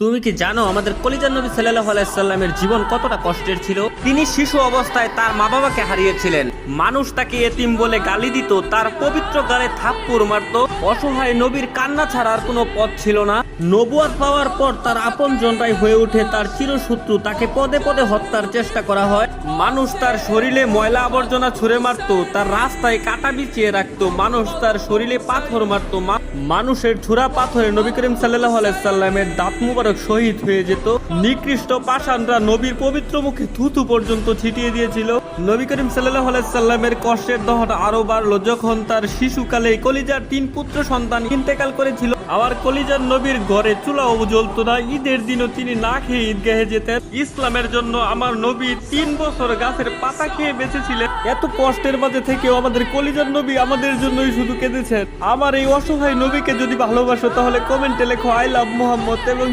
তুমি কি জানো আমাদের কলিজার নবী সাল্লাল্লাহু আলাইহি সাল্লামের জীবন কতটা কষ্টের ছিল? তিনি শিশু অবস্থায় তার মা বাবাকে হারিয়েছিলেন। মানুষ তাকে এতিম বলে গালি দিত, তার পবিত্র গালে থাপ্পড় মারত। অসহায় নবীর কান্না ছাড়া আর কোনো পথ ছিল না। নবুয়ত পাওয়ার পর তার আপনজনরাই হয়ে ওঠে তার চিরশত্রু। তাকে পদে পদে হত্যার চেষ্টা করা হয়। মানুষ তার শরীরে ময়লা আবর্জনা ছুঁড়ে মারত, তার রাস্তায় কাটা বিছিয়ে রাখতো। মানুষ তার শরীরে পাথর মারত। মানুষের ছুরা পাথরে নবী করিম সাল্লাল্লাহু আলাইহি সাল্লামের দাঁত মুবারক শহীদ হয়ে যেত। নিকৃষ্ট পাষাণরা নবীর পবিত্র মুখে থুতু পর্যন্ত ছিটিয়ে দিয়েছিল। নবী করিম সাল্লাল্লাহু আলাইহি সাল্লামের কষ্টের দহন আরো বাড়লো যখন তার শিশুকালে কলিজার 3 পুত্র সন্তান ইন্তেকাল করেছিল। আবার কলিজার নবীর ঘরে চুলাও জ্বলতো না। ঈদের দিনও তিনি না খেয়ে ঈদগাহে যেতেন। ইসলামের জন্য আমার নবী 3 বছর গাছের পাতা খেয়ে বেঁচেছিলেন। এত কষ্টের মাঝে থেকেও আমাদের কলিজার নবী আমাদের জন্যই শুধু কেঁদেছেন। আমার এই অসহায় নবীকে যদি ভালোবাসো তাহলে কমেন্টে লেখো আই লাভ মুহাম্মদ এবং